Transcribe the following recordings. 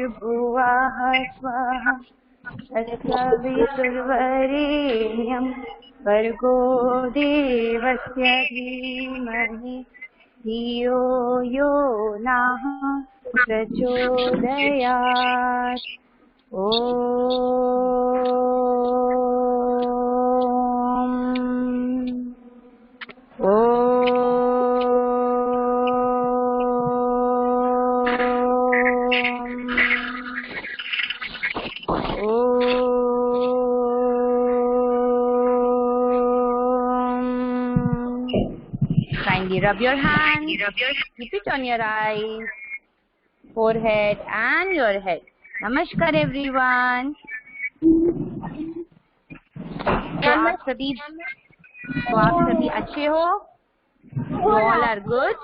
भूर्भुवः स्वः तत्सवितुर्वरेण्यं भर्गो देवस्य धीमहि धियो यो नः प्रचोदयात्। Kindly rub your hands, keep it on your eyes, forehead and your head. Namaskar everyone. तो आप सभी अच्छे हो? You all are good.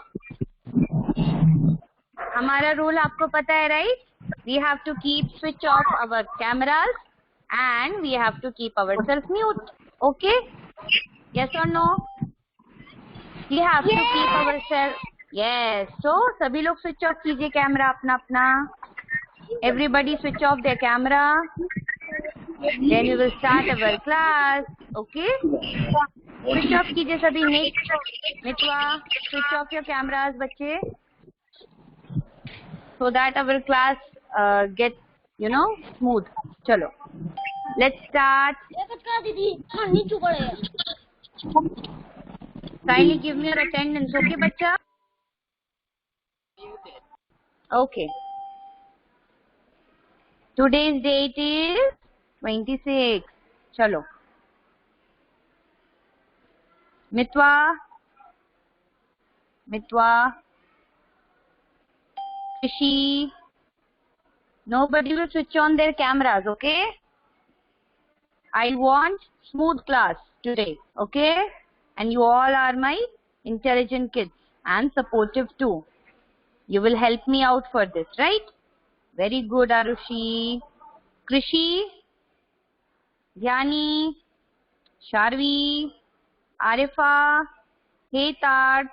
हमारा रूल आपको पता है, right? We have to keep switch off our cameras and we have to keep ourselves mute. Okay? Yes or no? We have to keep ourselves. Yes. So सभी लोग switch off कीजिए camera अपना अपना. Everybody switch off their camera. Then we will start our class. Okay? Switch off कीजिए सभी. Mitwa, switch off your cameras बच्चे. So that our class gets, smooth. Chalo. Let's start. Kindly give me your attendance. Okay, bacha? Okay. Today's date is 26. Chalo. Mitwa. Rishi. Nobody will switch on their cameras, okay? I want smooth class today, okay? And you all are my intelligent kids and supportive too. You will help me out for this, right? Very good, Arushi. Krishi, Dhyani, Sharvi, Arifa, Hetat.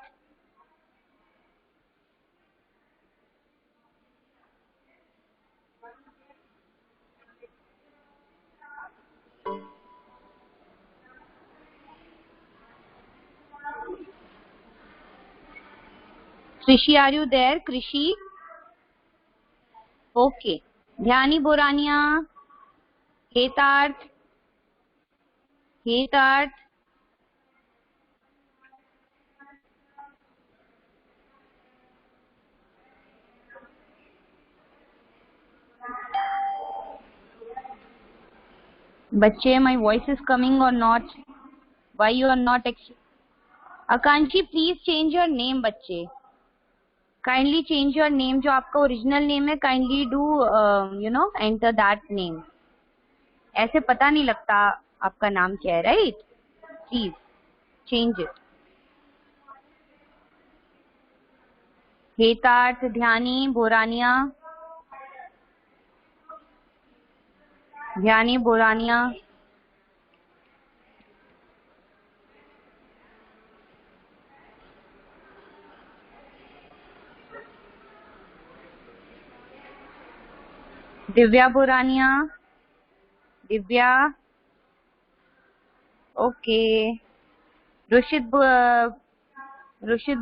Krishi, are you there? Krishi? Okay. Dhyani Borania, Hetat. Bache, my voice is coming or not? Why you are not? Akanshi, please change your name, bache. Kindly change your name. जो आपका original name है, kindly do, enter that name. ऐसे पता नहीं लगता आपका नाम क्या है, right? Please change it. Hetat, Dhyani, Borania. Divya Borania. Okay. Rushdie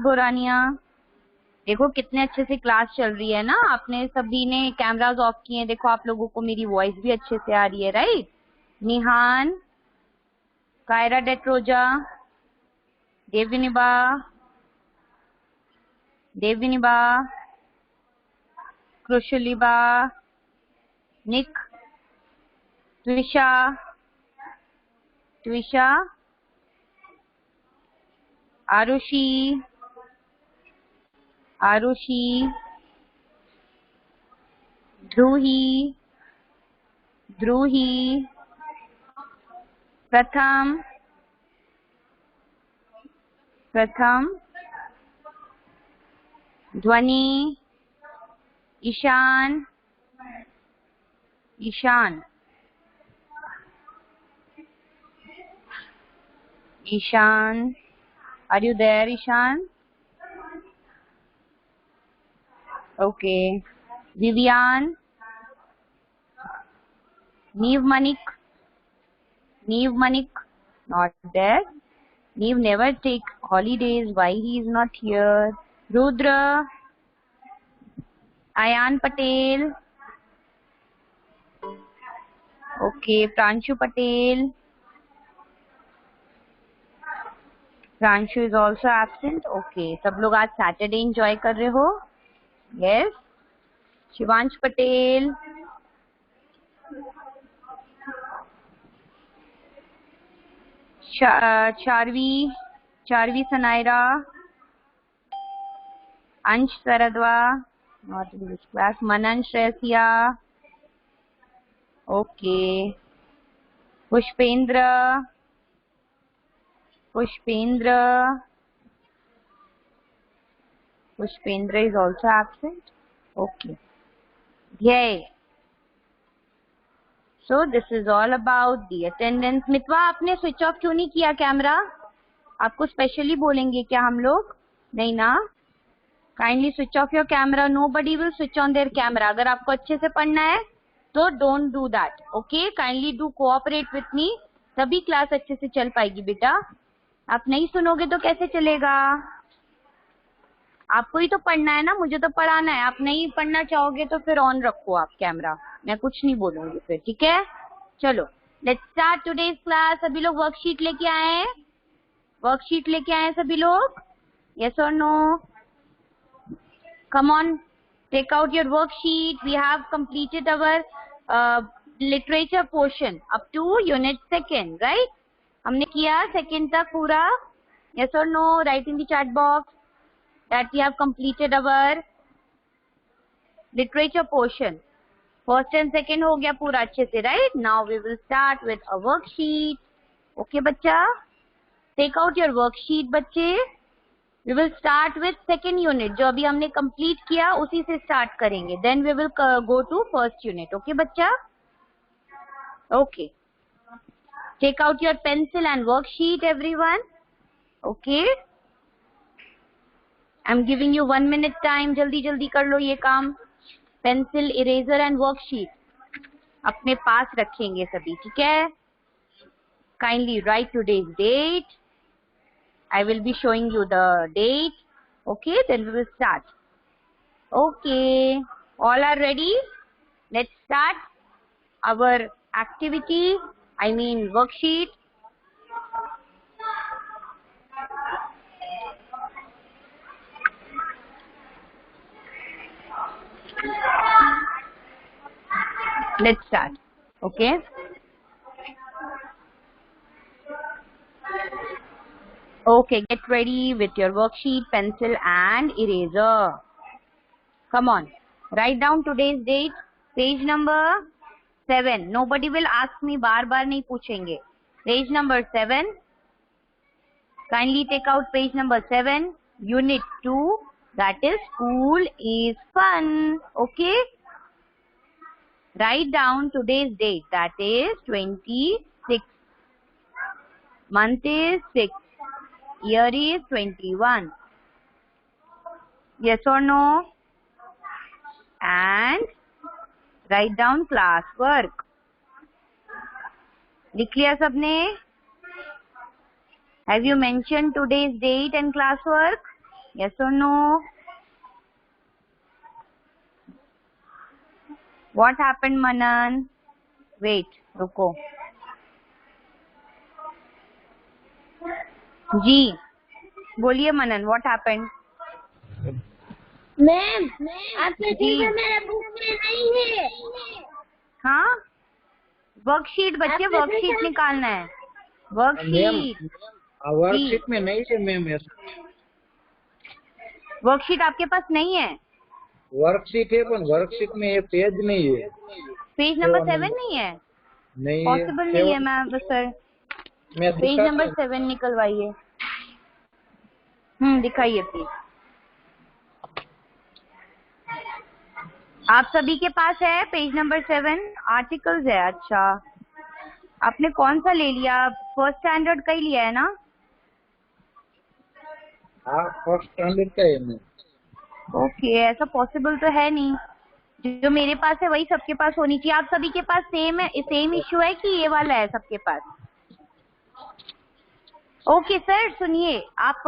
Boraniya. देखो कितने अच्छे से क्लास चल रही है ना. आपने सभी ने कैमरास ऑफ किए हैं. देखो आप लोगों को मेरी वॉइस भी अच्छे से आ रही है, राइट? निहान, कायरा डेट्रोजा, देविनिबा, क्रुशलिबा, निक, ट्विशा, आरुषि, ध्रुही, प्रथम, ध्वनि, Ishan. Are you there, Ishan? Okay. Vivian, Neve Manik, not there. Neve never take holidays. Why he is not here? Rudra, Ayan Patel. Okay, Pranshu Patel. Pranshu is also absent. Okay, सब लोग आज Saturday enjoy कर रहे हो? Yes. Shivansh Patel. Charvi Sanaira. Ansh Saradwa, not in this class. Manan Shreya. Okay. Pushpendra is also absent. Okay. Yay. So this is all about the attendance. मितवा आपने switch off क्यों नहीं किया camera? आपको specially बोलेंगे क्या हम लोग? नहीं ना? Kindly switch off your camera. Nobody will switch on their camera. अगर आपको अच्छे से पढ़ना है तो don't do that. Okay, kindly do cooperate with me, तभी क्लास अच्छे से चल पाएगी बेटा. आप नहीं सुनोगे तो कैसे चलेगा? आपको ही तो पढ़ना है ना, मुझे तो पढ़ाना है. आप नहीं पढ़ना चाहोगे तो फिर ऑन रखो आप कैमरा, मैं कुछ नहीं बोलूंगी फिर. ठीक है, चलो लेट्स स्टार्ट टुडेज क्लास. सभी लोग वर्कशीट लेके आए हैं? वर्कशीट लेके आए हैं सभी लोग? यस और no? Come on, take out your worksheet. We have completed our literature portion up to unit second, right? हमने किया सेकेंड तक पूरा. यस और no? Right in the chat box that we have completed our literature portion. First and second हो गया पूरा अच्छे से, right? Now we will start with a worksheet. Okay बच्चा, take out your worksheet बच्चे. We will start with second unit, जो अभी हमने complete किया उसी से start करेंगे. Then we will go to first unit. Okay बच्चा? Okay. Take out your pencil and worksheet everyone. Okay. I'm giving you 1 minute time. जल्दी जल्दी कर लो ये काम. पेंसिल, इरेजर एंड वर्कशीट अपने पास रखेंगे सभी, ठीक है? Kindly write today's date. I will be showing you the date. Okay, then we will start. Okay, all are ready? Let's start our activity. I mean worksheet. Let's start. Okay. Okay, get ready with your worksheet, pencil and eraser. Come on. Write down today's date. Page number 7. Nobody will ask me. बार-बार नहीं पूछेंगे. Page number 7. Kindly take out page number 7. Unit 2. That is school is fun. Okay. Write down today's date. That is 26. Month is 6. Year is 21. Yes or no? And write down class work. लिख लिया सबने? Have you mentioned today's date and class work? Yes or no? What happened, Manan? Wait, रुको. जी बोलिए मनन, what happened? Ma'am, आपके teacher मेरे book में नहीं है. हाँ, वर्कशीट बच्चे, वर्कशीट निकालना है. वर्कशीट वर्कशीट में नहीं है मैम. वर्कशीट आपके पास नहीं है? वर्कशीट है पर वर्कशीट में ये पेज नहीं है. पेज नंबर 7 नहीं है? नहीं, पॉसिबल नहीं है मैम सर. Page number 7 निकलवाइए. दिखाइए प्लीज. आप सभी के पास है पेज नंबर 7? आर्टिकल्स है. अच्छा, आपने कौन सा ले लिया? फर्स्ट स्टैंडर्ड का ही लिया है ना? हाँ, फर्स्ट स्टैंडर्ड का है मैम. ओके, ऐसा पॉसिबल तो है नहीं. जो मेरे पास है वही सबके पास होनी चाहिए। आप सभी के पास सेम है, सेम इश्यू है कि ये वाला है सबके पास? ओके सर, सुनिए, आप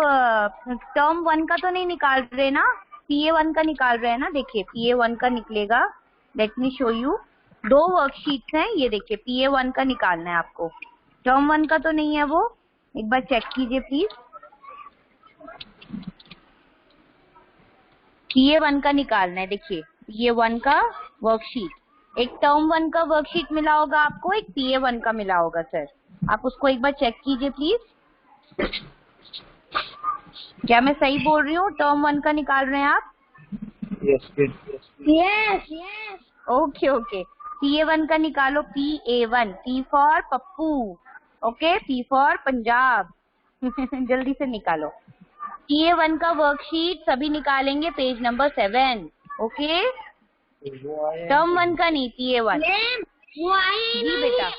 टर्म 1 का तो नहीं निकाल रहे ना, PA1 का निकाल रहे हैं ना? देखिए PA1 का निकलेगा, let me show you. 2 worksheets हैं, ये देखिए PA1 का निकालना है आपको, टर्म 1 का तो नहीं है वो, एक बार चेक कीजिए प्लीज। PA1 का निकालना है, देखिए PA1 का वर्कशीट, एक टर्म 1 का वर्कशीट मिला होगा आपको, एक PA1 का मिला होगा सर, आप उसको एक बार चेक कीजिए प्लीज। क्या मैं सही बोल रही हूँ? टर्म 1 का निकाल रहे हैं आप? Yes yes yes yes. Okay okay, PA1 का निकालो, PA1, P for Pappu, okay, P for Punjab. जल्दी से निकालो। PA1 का वर्कशीट सभी निकालेंगे, पेज नंबर 7, ओके। टर्म 1 का नहीं, PA1। मैम वो आई जी बेटा,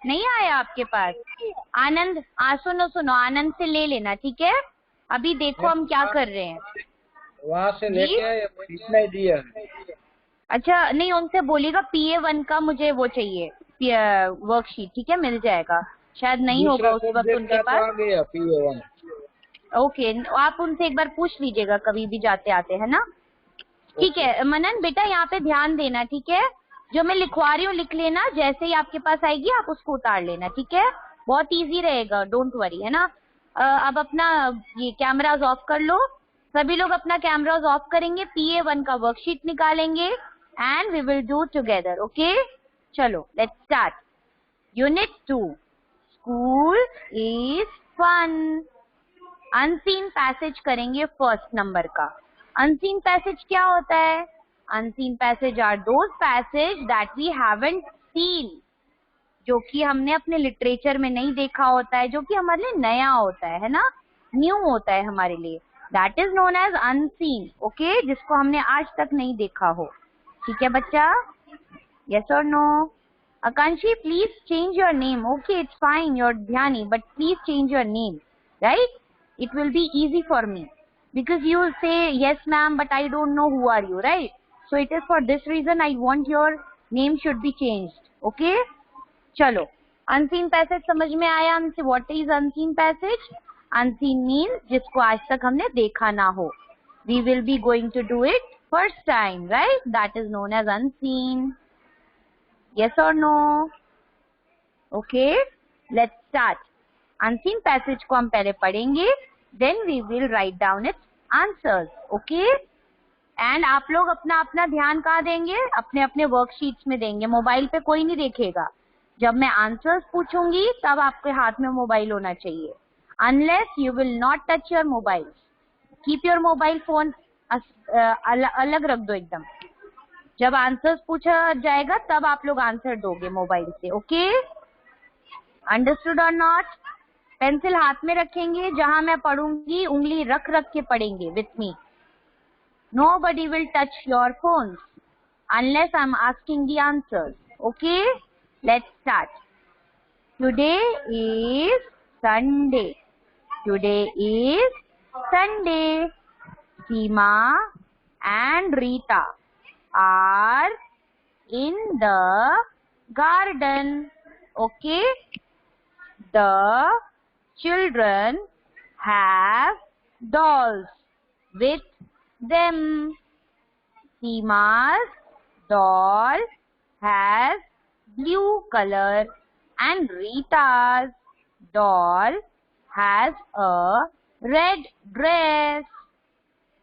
नहीं आया आपके पास? आनंद, सुनो सुनो, आनंद से ले लेना, ठीक है? अभी देखो हम क्या कर रहे हैं। वहाँ से लेके आए, इतना ही दिया है। अच्छा, नहीं उनसे बोलिएगा PA1 का मुझे वो चाहिए वर्कशीट, ठीक है? मिल जाएगा, शायद नहीं होगा उस वक्त उनके पास। आ गया PA1। ओके, आप उनसे एक बार पूछ लीजिएगा कभी भी जाते आते, है ना? ठीक है मनन बेटा, यहाँ पे ध्यान देना, ठीक है? जो मैं लिखवा रही हूँ लिख लेना, जैसे ही आपके पास आएगी आप उसको उतार लेना, ठीक है? बहुत इजी रहेगा, डोंट वरी, है ना? अब अपना ये कैमराज ऑफ कर लो, सभी लोग अपना कैमराज ऑफ करेंगे, PA1 का वर्कशीट निकालेंगे and we will do together, okay? चलो let's start. Unit 2, school is fun. Unseen passage करेंगे फर्स्ट नंबर का। अनसीन पैसेज क्या होता है? Unseen passage are those passage that we haven't seen, जो कि हमने अपने लिटरेचर में नहीं देखा होता है, जो कि हमारे लिए नया होता है ना, न्यू होता है हमारे लिए, that is known as unseen, okay, जिसको हमने आज तक नहीं देखा हो। ठीक है बच्चा? यस और नो? आकांक्षी please change your name, okay it's fine, your Dhyani, but please change your name, right? It will be easy for me because you will say yes ma'am but I don't know who are you, right? So it is for this reason I want your name should be changed, okay? चलो, unseen passage समझ में आया हमसे? What is unseen passage? Unseen means जिसको आज तक हमने देखा ना हो. We will be going to do it first time, right? That is known as unseen. Yes or no? Okay, let's start. Unseen passage को हम पहले पढ़ेंगे, then we will write down its answers, okay? And आप लोग अपना अपना ध्यान कहाँ देंगे? अपने अपने वर्कशीट्स में देंगे, मोबाइल पे कोई नहीं देखेगा। जब मैं आंसर्स पूछूंगी तब आपके हाथ में मोबाइल होना चाहिए, unless you will not touch your mobile, keep your mobile phone अलग रख दो एकदम। जब आंसर्स पूछा जाएगा तब आप लोग आंसर दोगे मोबाइल से, ओके? अंडरस्टूड और नॉट? पेंसिल हाथ में रखेंगे, जहां मैं पढ़ूंगी उंगली रख रख के पढ़ेंगे with me. Nobody will touch your phones unless I'm asking the answers. Okay? Let's start. Today is Sunday. Today is Sunday. Seema and Rita are in the garden. Okay? The children have dolls with them. Seema's doll has blue color and Rita's doll has a red dress.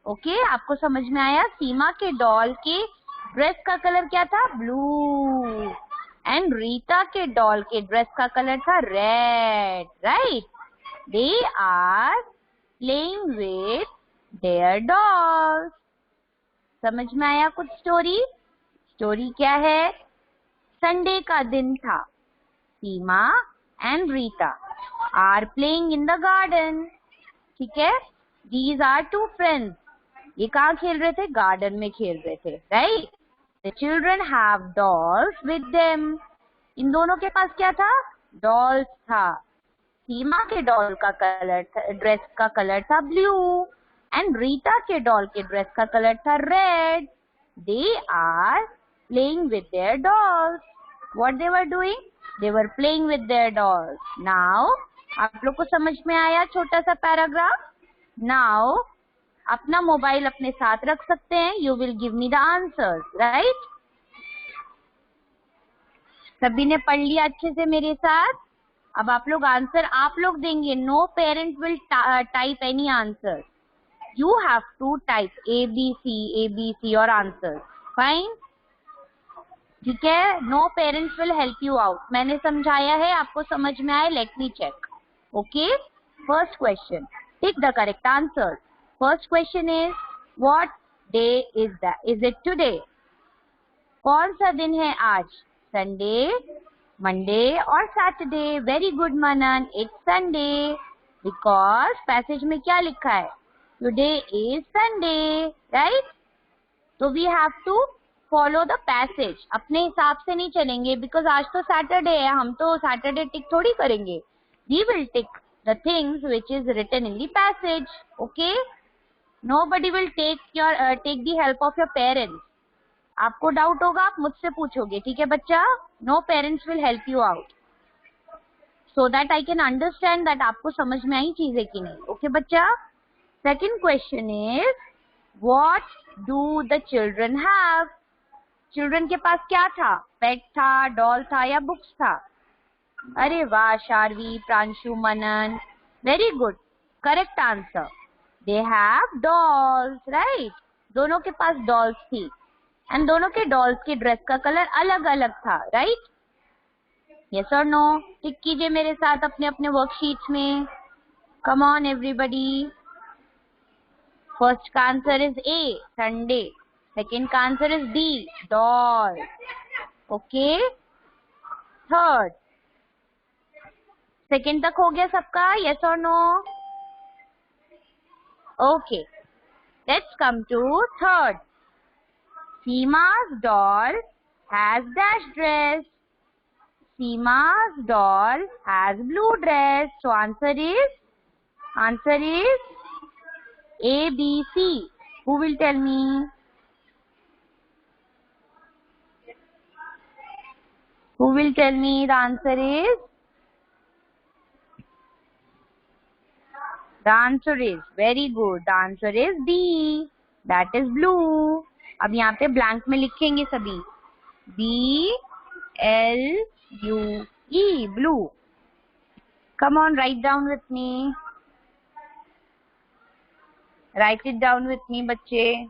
Okay, आपको समझ में आया? सीमा के doll के dress का colour क्या था? Blue, and Rita के डॉल के ड्रेस का कलर था red, right? They are playing with their dolls. समझ में आया कुछ स्टोरी? स्टोरी क्या है? संडे का दिन था, Seema and Rita are playing in the garden, ठीक है? दीज आर टू फ्रेंड्स, ये कहाँ खेल रहे थे? गार्डन में खेल रहे थे, right? The children have dolls with them, इन दोनों के पास क्या था? डॉल्स था। सीमा के डॉल का कलर था, ड्रेस का कलर था ब्लू, एंड रीता के डॉल के ड्रेस का कलर था red. They are playing with their dolls. What they were doing? They were playing with their dolls. Now, आप लोग को समझ में आया छोटा सा पैराग्राफ? Now, अपना मोबाइल अपने साथ रख सकते हैं. You will give me the answers, right? सभी ने पढ़ लिया अच्छे से मेरे साथ? अब आप लोग आंसर आप लोग देंगे. No parent will type any answer. You have to type ABC your answers. Fine? ठीक है? No parents will help you out. मैंने समझाया है, आपको समझ में आए? Let me check. Okay? First question. Pick the correct answer. First question is, what day is that? Is it today? कौन सा दिन है आज? Sunday, Monday और Saturday. Very good Manan. It's Sunday. Because passage में क्या लिखा है? Today is Sunday. Right? So we have to follow the passage. अपने हिसाब से नहीं चलेंगे because आज तो Saturday है. हम तो Saturday tick थोड़ी करेंगे. We will tick the things which is written in the passage. Okay? Nobody will take the help of your parents. आपको डाउट होगा आप मुझसे पूछोगे. ठीक है बच्चा? No parents will help you out. So that I can understand that आपको समझ में आई चीजें कि नहीं. Okay बच्चा? Second question is, what do the children have? Children के पास क्या था? Pet था, doll था या books था? अरे वाह शार्वी, प्रांशु, मनन. Very good. Correct answer. They have dolls, right? दोनों के पास dolls थी. And दोनों के dolls की ड्रेस का कलर अलग अलग था, right? Yes or no? टिक कीजिए मेरे साथ अपने अपने वर्कशीट्स में. Come on everybody. First का answer is A, Sunday. Second का answer is B, doll. Okay? Third. Second तक हो गया सबका? Yes or no? Okay. Let's come to third. Seema's doll has dash dress. Seema's doll has blue dress. So answer is A, B, C. Who will tell me? Who will tell me the answer is? The answer is very good. The answer is B. That is blue. अब यहाँ पे blank में लिखेंगे सभी. B L U E, blue. Come on, write down with me. Write it down with me, बच्चे.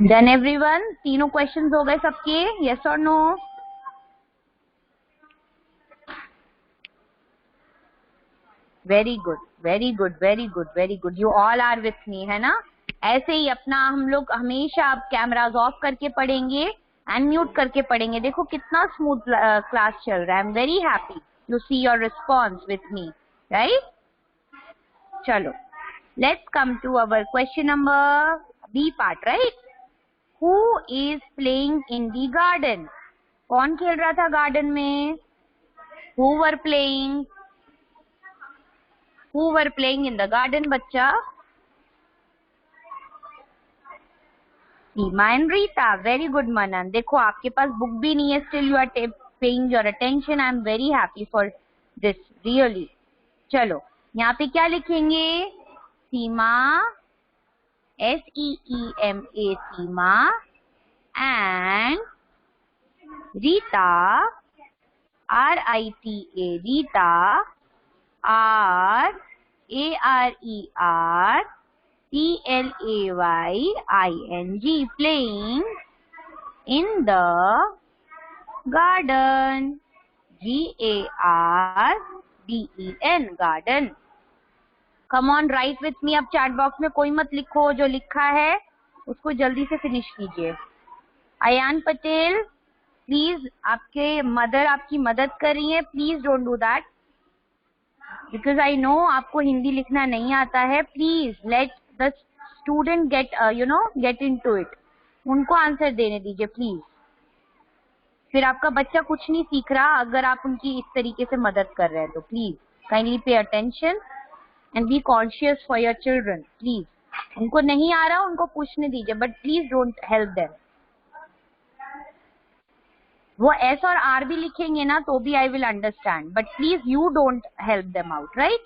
Done everyone? तीनों questions हो गए सबके? Yes or no? Very good, very good, very good, very good. You all are with me, है ना? ऐसे ही अपना हम लोग हमेशा अब कैमराज ऑफ करके पढ़ेंगे एंड म्यूट करके पढ़ेंगे. देखो कितना स्मूथ क्लास चल रहा है. I am very happy to see your response with me, right? चलो, let's come to our question number B part, right? Who is playing in the garden? कौन खेल रहा था गार्डन में? Who were playing? Who were playing in the garden, बच्चा? Seema and Rita. Very good, Manan. देखो आपके पास book भी नहीं है. Still you are paying your attention. I am very happy for this. Really. चलो, यहाँ पे क्या लिखेंगे? Seema, SEEMA, Seema, and Rita, RITA, Rita, RARERPLAYING, playing in the garden. GARDEN, garden. Come on, write with me. अब chat box में कोई मत लिखो. जो लिखा है उसको जल्दी से फिनिश कीजिए. अयान पटेल, प्लीज आपके मदर आपकी मदद कर रही है, please don't do that, because I know आपको हिंदी लिखना नहीं आता है. Please let the student gate get into it. उनको आंसर देने दीजिए प्लीज. फिर आपका बच्चा कुछ नहीं सीख रहा अगर आप उनकी इस तरीके से मदद कर रहे हैं. तो please kindly pay attention and be conscious for your children. Please उनको नहीं आ रहा उनको पूछने दीजिए, but please don't help them. वो एस और आर भी लिखेंगे ना तो भी I will understand, but please you don't help them out, right,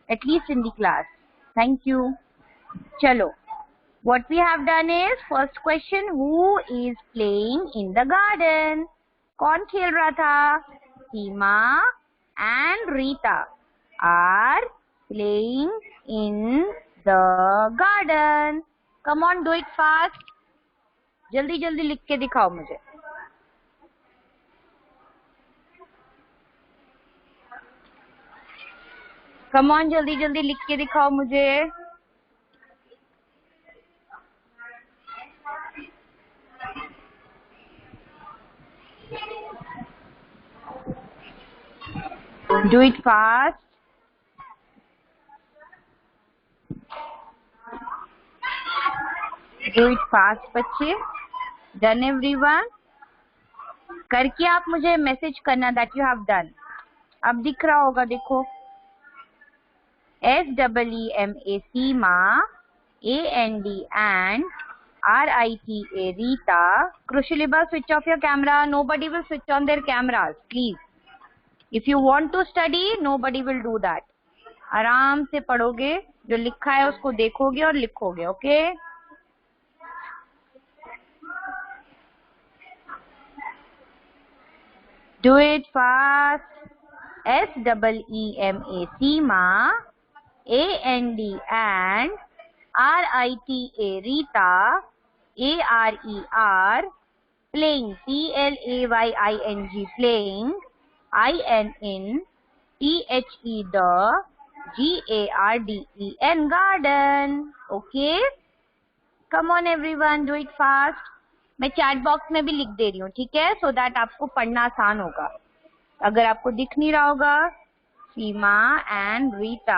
at least in the class. Thank you. चलो, what we have done is first question, who is playing in the garden? कौन खेल रहा था? सीमा and Rita are playing in the garden. Come on, do it fast. जल्दी जल्दी लिख के दिखाओ मुझे. Come on, जल्दी जल्दी लिख के दिखाओ मुझे. Do it fast. Do it fast बच्चे. Done everyone? करके आप मुझे मैसेज करना that you have done. अब दिख रहा होगा, देखो. SEEMA, Seema, AND and RITA Rita. Krushaliba, switch off your camera. Nobody will switch on their cameras, please. If you want to study, nobody will do that. आराम से पढ़ोगे, जो लिखा है उसको देखोगे और लिखोगे. Okay? Do it fast. SEEMA, Seema, AND and RITA Rita, ARER, playing, PLAYING, playing, INN THE the GARDEN, garden. Okay? Come on everyone, do it fast. मैं चैट बॉक्स में भी लिख दे रही हूँ, ठीक है, सो दैट आपको पढ़ना आसान होगा. अगर आपको दिख नहीं रहा होगा, Seema and Rita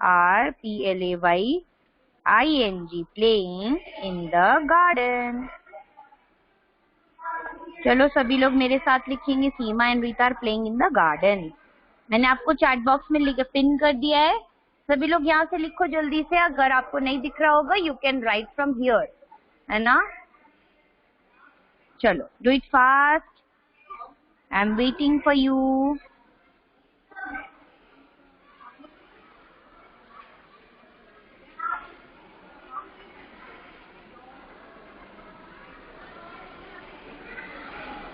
are PLAYING playing in the garden. चलो सभी लोग मेरे साथ लिखेंगे, Seema and Rita are playing in the garden. मैंने आपको चैट बॉक्स में पिन कर दिया है. सभी लोग यहाँ से लिखो जल्दी से. अगर आपको नहीं दिख रहा होगा, you can write from here, है ना. चलो, do it fast. I am waiting for you.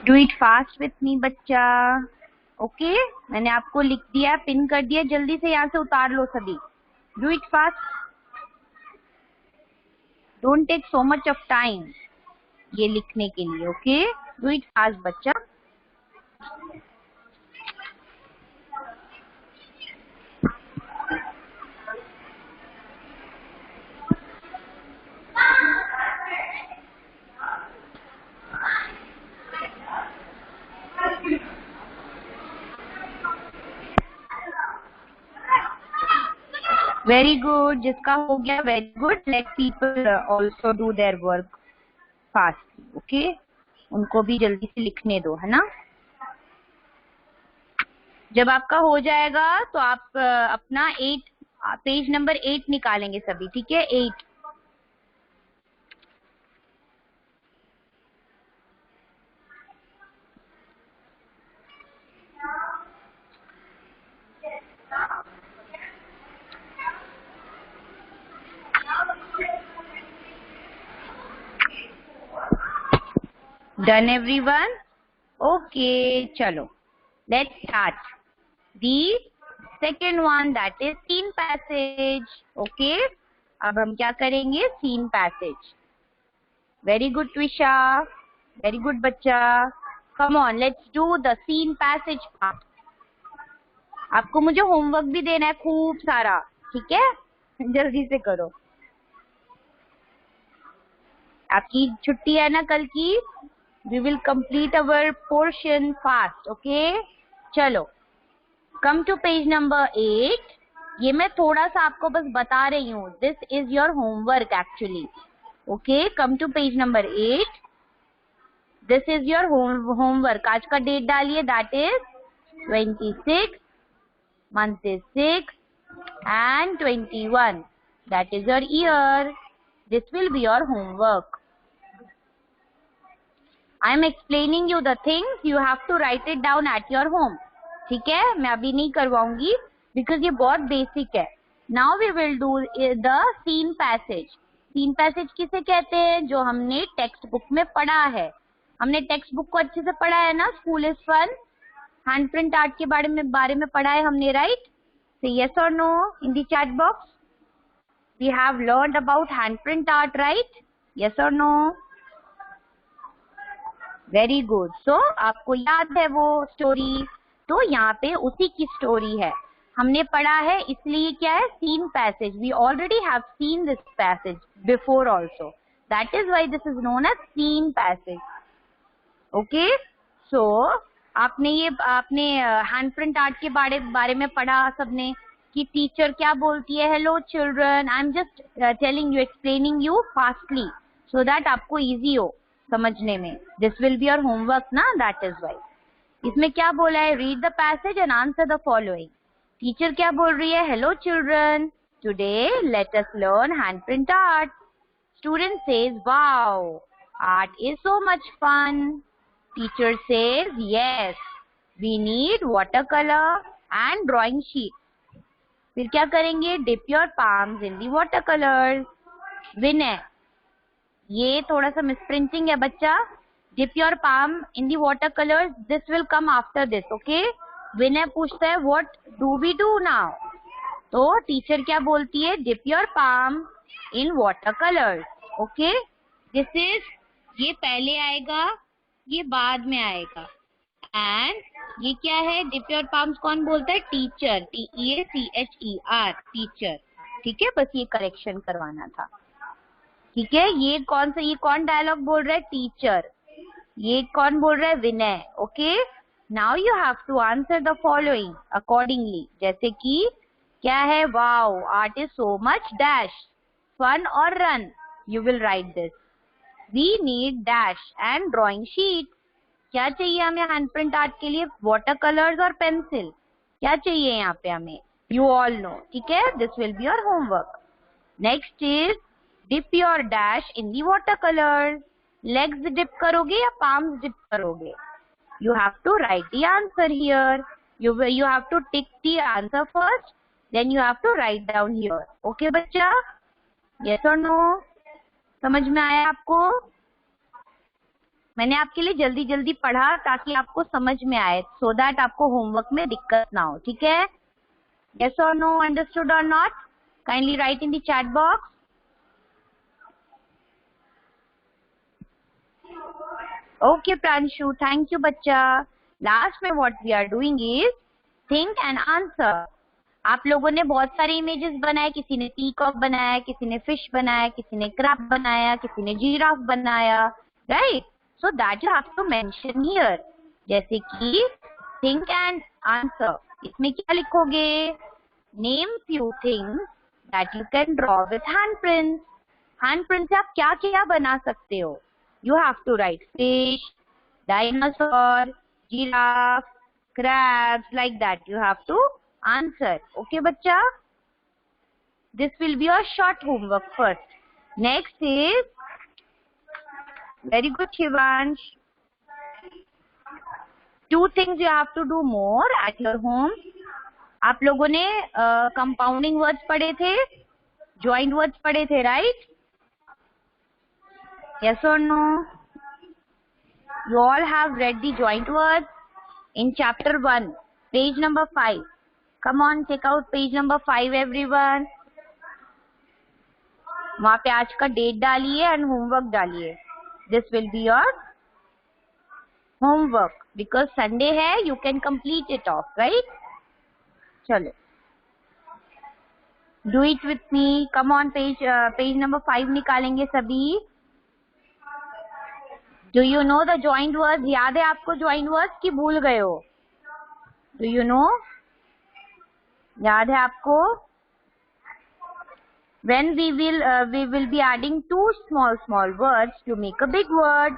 Do it fast with me बच्चा. ओके, मैंने आपको लिख दिया, पिन कर दिया. जल्दी से यहाँ से उतार लो सभी. Do it fast. Don't take so much of time ये लिखने के लिए. ओके, डू इट फास्ट बच्चा. Very good. जिसका हो गया very good. Let people also do their work fast. Okay, उनको भी जल्दी से लिखने दो, है ना. जब आपका हो जाएगा तो आप अपना पेज नंबर 8 निकालेंगे सभी, ठीक है. 8. Done everyone? Okay, chalo. Let's start. The second one, that is scene passage. Okay? अब हम क्या करेंगे? Scene passage. Very good, Twisha. Very good, बच्चा. Come on, let's do the scene passage part. आपको मुझे होमवर्क भी देना है खूब सारा, ठीक है. जल्दी से करो. आपकी छुट्टी है ना कल की? We will complete our portion fast. Okay, चलो कम टू पेज नंबर 8. ये मैं थोड़ा सा आपको बस बता रही हूँ. This is your homework actually. Okay, come to page number 8. This is your homework. आज का डेट डालिए. That is 26, month is 6 and 21. That is your year. This will be your homework. I am explaining you the things. You have to write it down at your home. ठीक है, मैं अभी नहीं करवाऊंगी because ये बहुत basic है. Now we will do the scene passage. Scene passage किसे कहते हैं? जो हमने टेक्स्ट बुक में पढ़ा है. हमने टेक्स्ट बुक को अच्छे से पढ़ा है ना? School is fun. Hand print art के बारे में पढ़ा है हमने, right? Say yes or no in the chat box. We have learned about handprint art, right? Yes or no? Very good. So आपको याद है वो स्टोरी? तो यहाँ पे उसी की स्टोरी है. हमने पढ़ा है, इसलिए क्या है? Scene passage. We already have seen this passage before also. That is why this is known as scene passage. Okay? So आपने हैंड प्रिंट आर्ट के बारे में पढ़ा सबने कि टीचर क्या बोलती है. Hello children, I am just telling you, explaining you fastly so that आपको इजी हो समझने में. This will be your homework ना, दैट इज वाई. इसमें क्या बोला है? Read the passage and answer the following. Teacher क्या बोल रही है? Hello children, today let us learn hand print art. Student says wow, art is so much fun. Teacher says, yes, we need watercolor and drawing sheet. फिर क्या करेंगे? Dip your palms in the watercolors. विनय, ये थोड़ा सा misprinting है बच्चा. Dip your palm in the watercolors. This will come after this, okay? विनय पूछता है, what do we do now? तो टीचर क्या बोलती है? Dip your palm in watercolors. Okay? This is, ये पहले आएगा, ये बाद में आएगा. एंड ये क्या है? डिप योर पाम्स कौन बोलता है? टीचर. TEACHER, teacher. ठीक है, बस ये करेक्शन करवाना था. ठीक है, ये कौन डायलॉग बोल रहा है? टीचर. ये कौन बोल रहा है? Vinay. Okay, now you have to answer the following accordingly. जैसे कि क्या है? Wow, art is so much dash fun और run. You will write this. We need dash and drawing sheet. क्या चाहिए हमें हैंड प्रिंट आर्ट के लिए? वाटर कलर्स और पेंसिल. क्या चाहिए यहाँ पे हमें? You all know. ठीक है, this will be your homework. Next is dip your dash in the watercolors. Legs dip करोगे या palms dip करोगे? You have to write the answer here. You have to tick the answer first, then you have to write down here. Okay बच्चा? Yes or no? समझ में आया आपको? मैंने आपके लिए जल्दी जल्दी पढ़ा ताकि आपको समझ में आए, सो दैट आपको होमवर्क में दिक्कत ना हो. ठीक है? यस और नो, अंडरस्टूड और not? Kindly write in the chat box. Okay Pranshu, thank you बच्चा. लास्ट में what we are doing is think and answer. आप लोगों ने बहुत सारे इमेजेस बनाए. किसी ने पीकॉक बनाया, किसी ने फिश बनाया, किसी ने क्रैब बनाया, किसी ने जीराफ बनाया, right? So that you have to mention here. जैसे कि थिंक एंड आंसर. इसमें क्या लिखोगे? Name few things that you can draw with hand print. Hand print से आप क्या क्या बना सकते हो? You have to write fish, dinosaur, giraffe, crabs, like that. You have to answer. Okay bachcha, this will be your short homework first. Next is, very good Shivansh, 2 things you have to do more at your home. आप लोगों ने compounding words पढ़े थे, joint words पढ़े थे, right? Yes or no? You all have read the joint words in chapter 1, page number 5. Come on, take out page number 5 everyone. वहाँ पे आज का डेट डालिए एंड होमवर्क डालिए. This will be your homework because Sunday है. You can complete it off, right? चलो, do it with me. Come on, page number 5 निकालेंगे सभी. Do you know the joined words? याद है आपको joined words कि भूल गए हो? Do you know? याद है आपको? When we will be adding two small words to make a big word.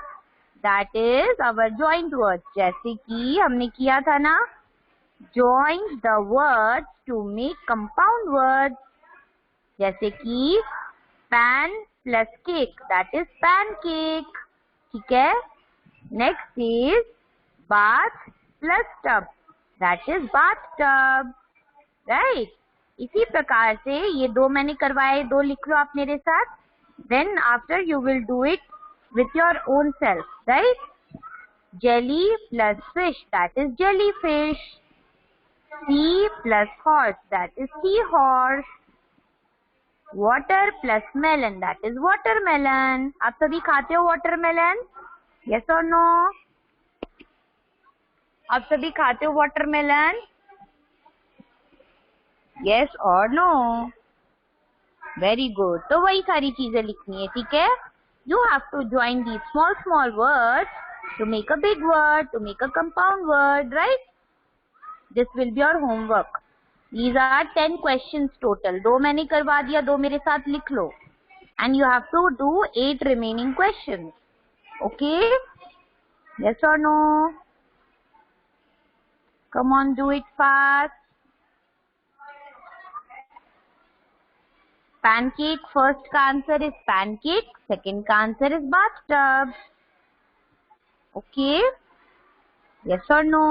That is our joined words. जैसे कि हमने किया था ना, join the words to make compound words. जैसे कि pan plus cake, that is pancake. ठीक है? Next is bath plus tub, that is bathtub. Right? इसी प्रकार से ये दो मैंने करवाए, दो लिख लो आप मेरे साथ. Then after you will do it with your own self, right? Jelly plus fish, that is jellyfish. Sea plus horse, that is seahorse. Water plus melon, that is watermelon. आप सभी खाते हो watermelon? Yes or no? आप सभी खाते हो watermelon? Yes or no? Very good. तो वही सारी चीजें लिखनी है, ठीक है? You have to join these small words to make a big word, to make a compound word, right? This will be your homework. These are 10 questions total. दो मैंने करवा दिया, दो मेरे साथ लिख लो. And you have to do 8 remaining questions. Okay? Yes or no? Come on, do it fast. Pancake, first का answer is pancake, second का answer is bathtub. Okay? Yes or no?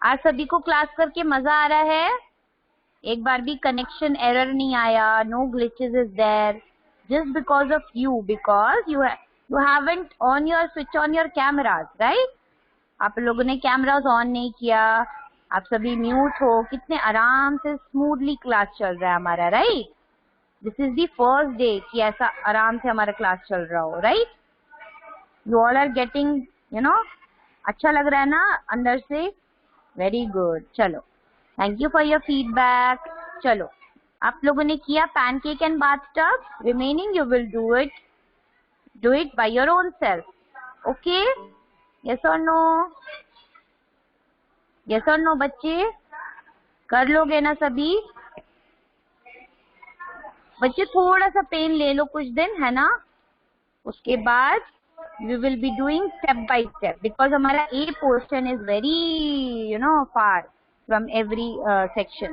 आज सभी को क्लास करके मजा आ रहा है? एक बार भी कनेक्शन एरर नहीं आया? No glitches is there? Just because of you, because you haven't switch on your cameras, right? आप लोगों ने कैमरास ऑन नहीं किया, आप सभी म्यूट हो, कितने आराम से स्मूथली क्लास चल रहा है हमारा, right? This is the first day कि ऐसा आराम से हमारा क्लास चल रहा हो, right? You all are getting, अच्छा लग रहा है ना अंदर से? Very good. चलो, thank you for your feedback. चलो, आप लोगों ने किया pancake and bathtub. Remaining you will do it by your own self. Okay? Yes और नो? यस और नो बच्चे? कर लोगे ना सभी? बच्चे थोड़ा सा पेन ले लो कुछ दिन, है ना? उसके बाद we will be doing step by step because हमारा A portion is very far from every section,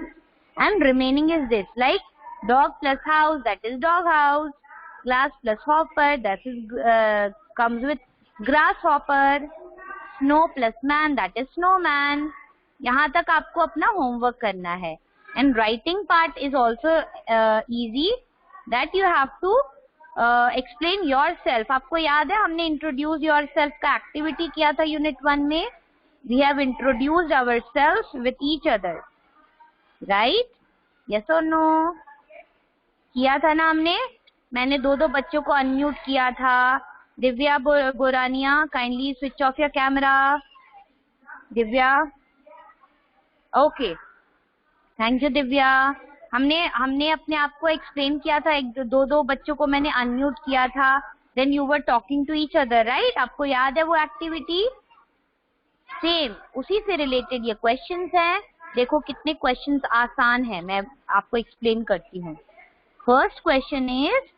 and remaining is this, like dog plus house, that is dog house. Glass plus hopper, that is comes with grasshopper. Snow plus man, that is snowman. यहाँ तक आपको अपना homework करना है. And writing part is also easy, that you have to explain yourself. आपको याद है हमने introduce yourself का activity किया था unit 1 में? We have introduced ourselves with each other, right? Yes or no? किया था ना हमने? मैंने दो बच्चों को अनम्यूट किया था. Divya Borania, kindly switch off your camera. Divya, okay, thank you Divya. हमने अपने आप को एक्सप्लेन किया था. दो बच्चों को मैंने अनम्यूट किया था. Then you were talking to each other, right? आपको याद है वो एक्टिविटी? सेम उसी से रिलेटेड ये क्वेश्चंस हैं. देखो कितने क्वेश्चंस आसान हैं, मैं आपको एक्सप्लेन करती हूँ. First question is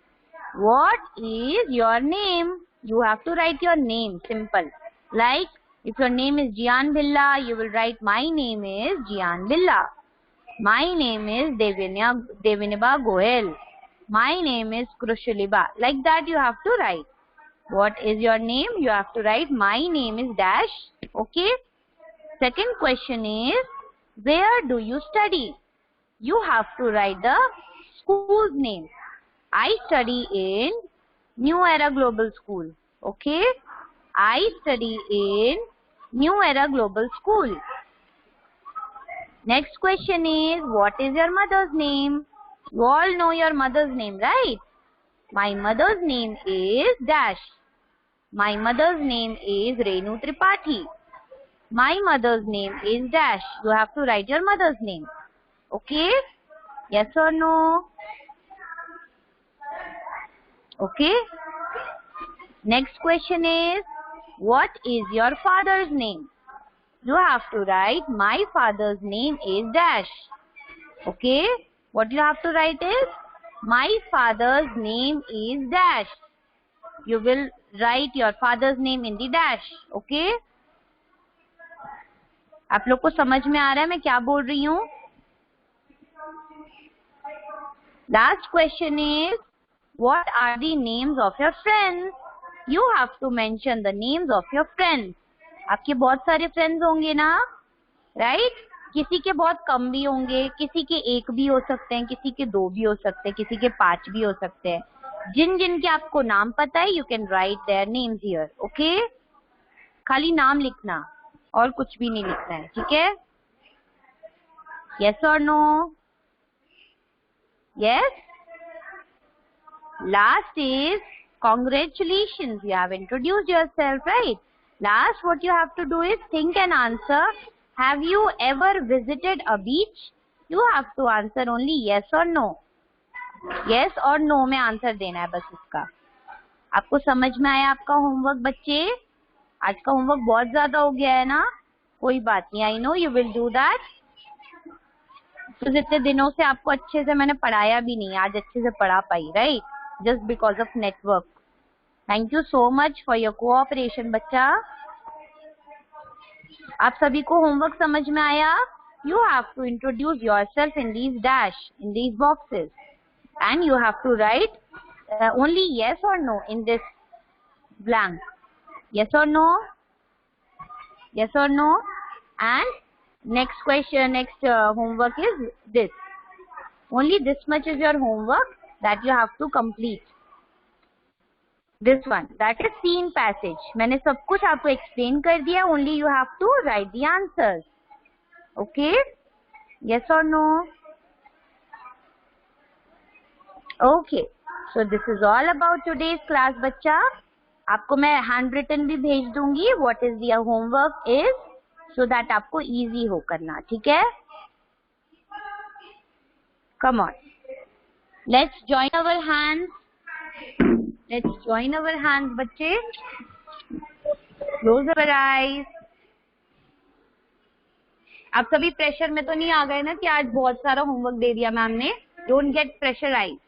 what is your name? You have to write your name. Simple, like if your name is Jian Billa, you will write my name is Jian Billa. My name is Devineba Goel. My name is Krushuliba. Like that you have to write. What is your name? You have to write my name is dash. Okay? Second question is where do you study? You have to write the school's name. I study in New Era Global School. Okay? I study in New Era Global School. Next question is what is your mother's name? You all know your mother's name, right? My mother's name is dash. My mother's name is Renu Tripathi. My mother's name is dash. You have to write your mother's name. Okay? Yes or no? Okay? Next question is, what is your father's name? You have to write, my father's name is dash. Okay? What you have to write is, my father's name is dash. You will write your father's name in the dash. Okay? आप लोग को समझ में आ रहा है मैं क्या बोल रही हूँ? Last question is, what are the names of your friends? You have to mention the names of your friends. आपके बहुत सारे फ्रेंड्स होंगे ना, राइट? किसी के बहुत कम भी होंगे, किसी के एक भी हो सकते हैं, किसी के दो भी हो सकते हैं, किसी के 5 भी हो सकते हैं. जिन जिन के आपको नाम पता है, you can write their names here. Okay? खाली नाम लिखना और कुछ भी नहीं लिखना है, ठीक है? यस और no? Yes? Last is, congratulations, you have introduced yourself, right? Last, what you have to do is think and answer. Have you ever visited a beach? You have to answer only yes or no. Yes or no में answer देना है बस इसका. आपको समझ में आया आपका होमवर्क बच्चे? आज का होमवर्क बहुत ज्यादा हो गया है ना? कोई बात नहीं, I know you will do that. तो इतने दिनों से आपको अच्छे से मैंने पढ़ाया भी नहीं, आज अच्छे से पढ़ा पाई, right? Just because of network. Thank you so much for your cooperation, बच्चा. आप सभी को होमवर्क समझ में आया? You have to introduce yourself in these dash, in these boxes, and you have to write only yes or no in this blank. Yes or no? Yes or no? And next question, next homework is this. Only this much is your homework that you have to complete. This one, that is scene passage. मैंने सब कुछ आपको explain कर दिया. Only you have to write the answers. Okay? Yes or no? Okay. So this is all about today's class, बच्चा. आपको मैं handwritten भी भेज दूंगी. What is the homework is, so that आपको easy हो करना. ठीक है? Come on. Let's join our hands. Let's join our hands, बच्चे. Close our eyes. आप सभी प्रेशर में तो नहीं आ गए ना कि आज बहुत सारा होमवर्क दे दिया मैम ने? Don't get pressurized.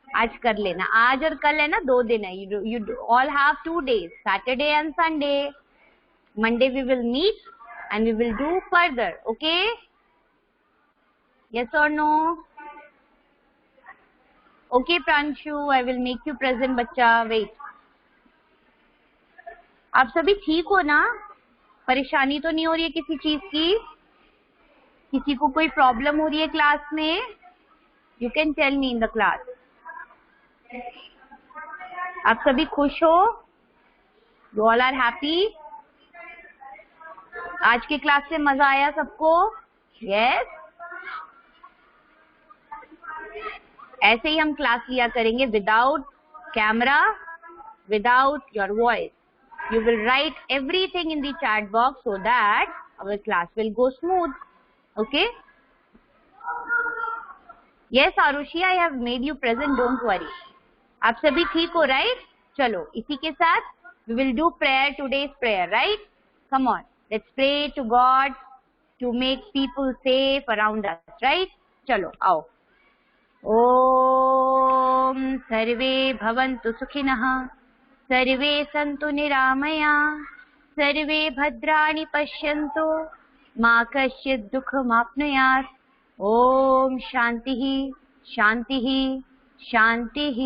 आज कर लेना. आज और कल है ना, 2 दिन है. You all have 2 days, Saturday and Sunday. Monday we will meet and we will do further. Okay? Yes or no? Okay, Pranshu, I will make you present, बच्चा. Wait. आप सभी ठीक हो ना? परेशानी तो नहीं हो रही है किसी चीज की? किसी को कोई प्रॉब्लम हो रही है क्लास में? You can tell me in the class. आप सभी खुश हो? You all are happy? आज के क्लास से मजा आया सबको? Yes? ऐसे ही हम क्लास लिया करेंगे without camera, without your voice. You will write everything in the chat box so that our class will go smooth. Okay? Yes Arushi, I have made you present, don't worry. आप सभी ठीक हो, right? चलो इसी के साथ we will do prayer, today's prayer, right? Come on, let's pray to God to make people safe around us, right? चलो आओ. ओम सर्वे भवन्तु सुखिनः, सर्वे सन्तु निरामया, सर्वे भद्राणि पश्यन्तु, मा कश्चित् दुःखमाप्नुयात्. ओम शान्तिः शान्तिः शान्तिः.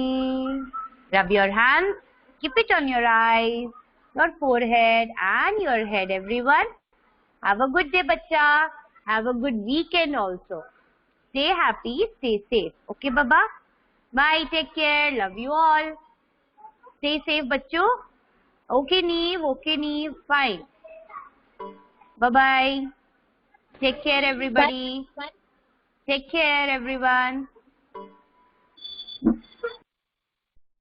Rub your hands, keep it on your eyes, your forehead and your head, everyone. Have a good day, bachcha. Have a good weekend also. Stay happy, stay safe. Okay, Baba? Bye, take care. Love you all. Stay safe, bachcho. Okay, Neve, fine. Bye-bye. Take care, everybody. Bye. Take care, everyone.